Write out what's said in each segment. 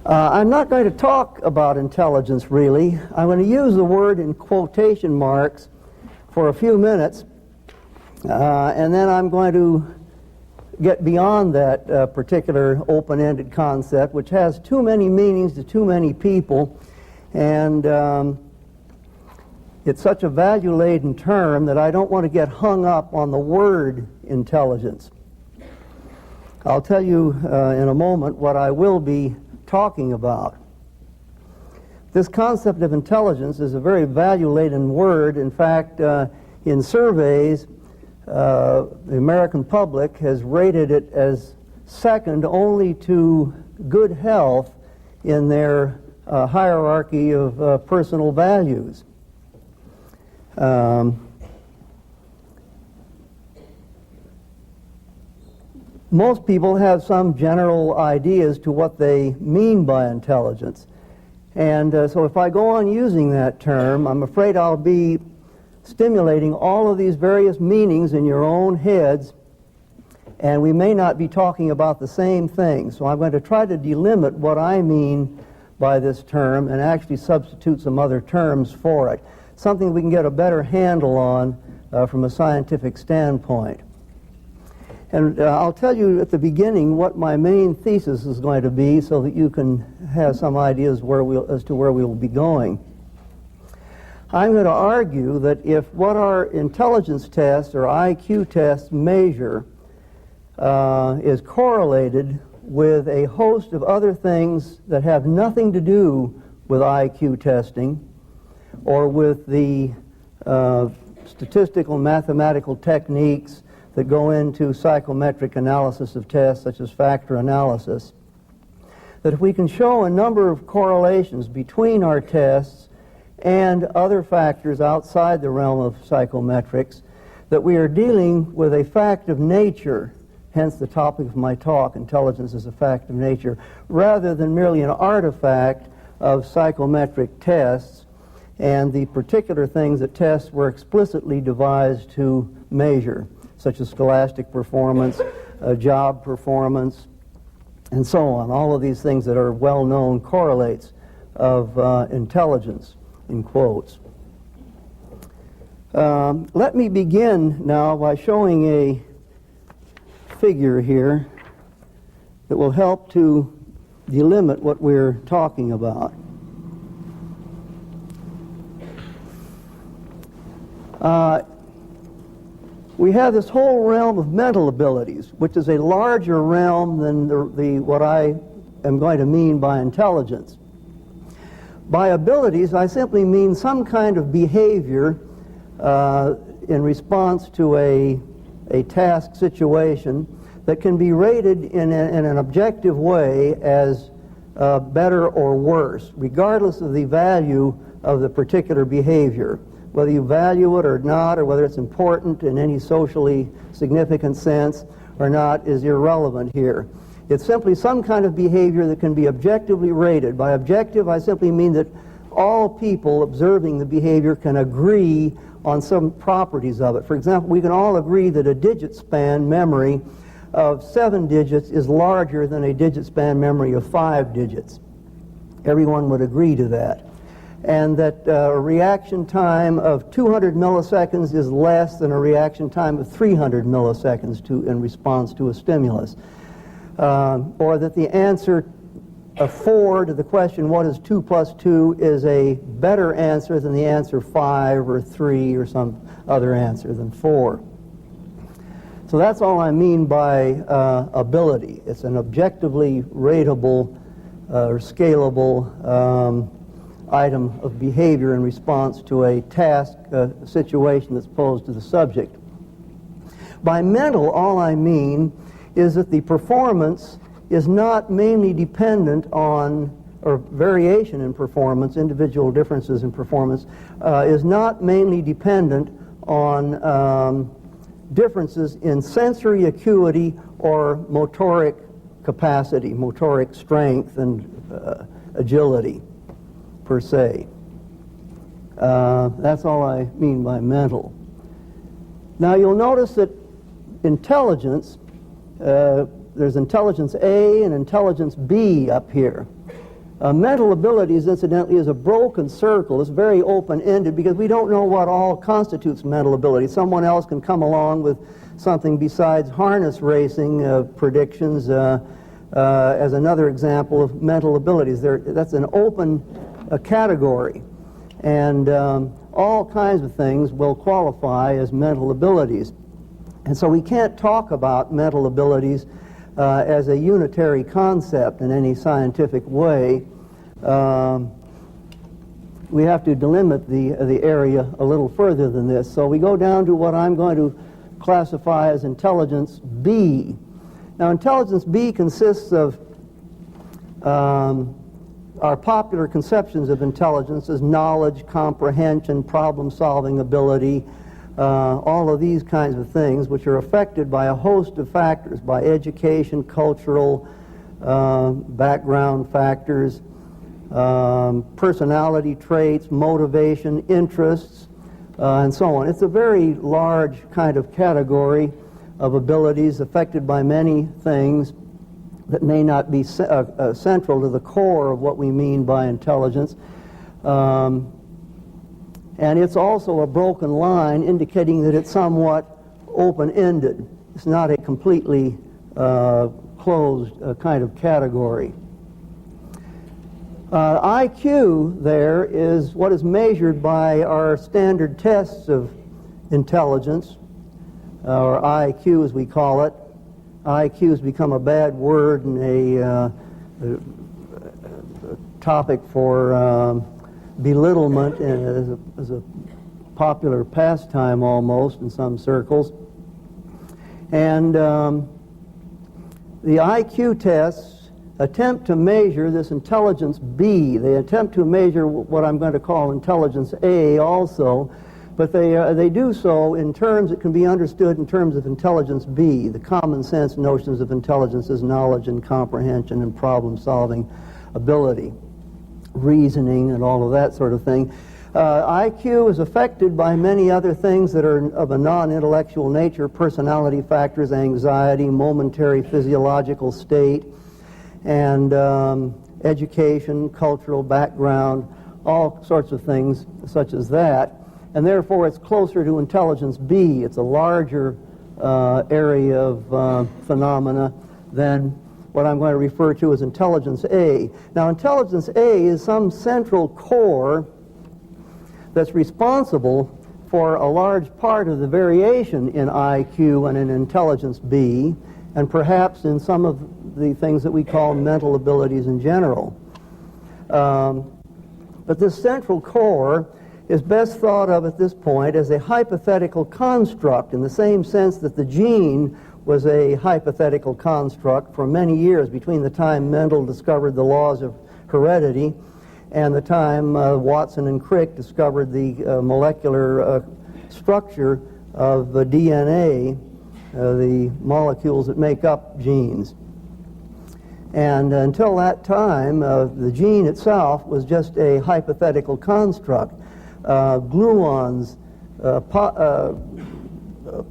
I'm not going to talk about intelligence, really. I'm going to use the word in quotation marks for a few minutes, and then I'm going to get beyond that particular open-ended concept, which has too many meanings to too many people, and it's such a value-laden term that I don't want to get hung up on the word intelligence. I'll tell you in a moment what I will be talking about. This concept of intelligence is a very value-laden word. In fact, in surveys, the American public has rated it as second only to good health in their hierarchy of personal values. Most people have some general ideas to what they mean by intelligence. And so if I go on using that term, I'm afraid I'll be stimulating all of these various meanings in your own heads, and we may not be talking about the same thing. So I'm going to try to delimit what I mean by this term and actually substitute some other terms for it, something we can get a better handle on from a scientific standpoint. And I'll tell you at the beginning what my main thesis is going to be so that you can have some ideas as to where we'll be going. I'm going to argue that if what our intelligence tests or IQ tests measure is correlated with a host of other things that have nothing to do with IQ testing or with the statistical mathematical techniques that go into psychometric analysis of tests, such as factor analysis, that if we can show a number of correlations between our tests and other factors outside the realm of psychometrics, that we are dealing with a fact of nature, hence the topic of my talk, intelligence is a fact of nature, rather than merely an artifact of psychometric tests and the particular things that tests were explicitly devised to measure, such as scholastic performance, job performance, and so on. All of these things that are well-known correlates of intelligence, in quotes. Let me begin now by showing a figure here that will help to delimit what we're talking about. We have this whole realm of mental abilities, which is a larger realm than what I am going to mean by intelligence. By abilities, I simply mean some kind of behavior in response to a task situation that can be rated in an objective way as better or worse, regardless of the value of the particular behavior. Whether you value it or not, or whether it's important in any socially significant sense or not, is irrelevant here. It's simply some kind of behavior that can be objectively rated. By objective, I simply mean that all people observing the behavior can agree on some properties of it. For example, we can all agree that a digit span memory of 7 digits is larger than a digit span memory of 5 digits. Everyone would agree to that. And that a reaction time of 200 milliseconds is less than a reaction time of 300 milliseconds in response to a stimulus. Or that the answer of 4 to the question, what is 2 plus 2, is a better answer than the answer 5 or 3 or some other answer than 4. So that's all I mean by ability. It's an objectively rateable or scalable item of behavior in response to a task situation that's posed to the subject. By mental, all I mean is that the performance is not mainly dependent on, or variation in performance, individual differences in performance, is not mainly dependent on differences in sensory acuity or motoric capacity, motoric strength and agility, per se. That's all I mean by mental. Now you'll notice that intelligence, there's intelligence A and intelligence B up here. Mental abilities, incidentally, is a broken circle. It's very open-ended because we don't know what all constitutes mental ability. Someone else can come along with something besides harness racing predictions as another example of mental abilities. That's an open category, and all kinds of things will qualify as mental abilities. And so we can't talk about mental abilities as a unitary concept in any scientific way. We have to delimit the area a little further than this. So we go down to what I'm going to classify as intelligence B. Now, intelligence B consists of our popular conceptions of intelligence as knowledge, comprehension, problem-solving ability, all of these kinds of things, which are affected by a host of factors, by education, cultural background factors, personality traits, motivation, interests, and so on. It's a very large kind of category of abilities affected by many things that may not be central to the core of what we mean by intelligence. And it's also a broken line indicating that it's somewhat open-ended. It's not a completely closed kind of category. IQ there is what is measured by our standard tests of intelligence, or IQ as we call it. IQ has become a bad word and a topic for belittlement as a popular pastime almost in some circles. And the IQ tests attempt to measure this intelligence B. They attempt to measure what I'm going to call intelligence A also, but they do so in terms that can be understood in terms of intelligence B, the common sense notions of intelligence as knowledge and comprehension and problem-solving ability, reasoning and all of that sort of thing. IQ is affected by many other things that are of a non-intellectual nature: personality factors, anxiety, momentary physiological state, and education, cultural background, all sorts of things such as that. And therefore it's closer to intelligence B. It's a larger area of phenomena than what I'm going to refer to as intelligence A. Now, intelligence A is some central core that's responsible for a large part of the variation in IQ and in intelligence B, and perhaps in some of the things that we call mental abilities in general. But this central core is best thought of at this point as a hypothetical construct, in the same sense that the gene was a hypothetical construct for many years between the time Mendel discovered the laws of heredity and the time Watson and Crick discovered the molecular structure of the DNA, the molecules that make up genes. And until that time, the gene itself was just a hypothetical construct. Gluons,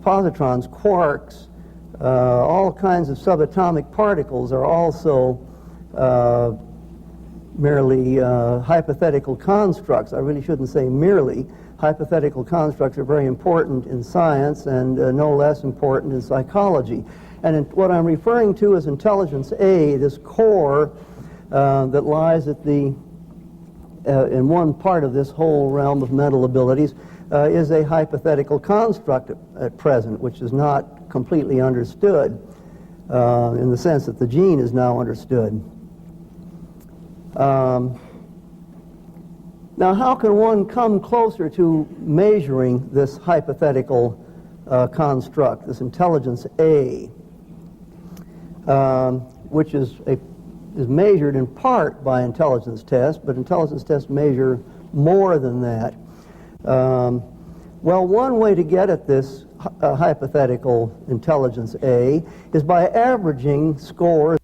positrons, quarks, all kinds of subatomic particles are also merely hypothetical constructs. I really shouldn't say merely. Hypothetical constructs are very important in science and no less important in psychology. And what I'm referring to as intelligence A, this core that lies at the in one part of this whole realm of mental abilities, is a hypothetical construct at present, which is not completely understood in the sense that the gene is now understood. Now, how can one come closer to measuring this hypothetical construct, this intelligence A, which is measured in part by intelligence tests, but intelligence tests measure more than that. Well, one way to get at this hypothetical intelligence A is by averaging scores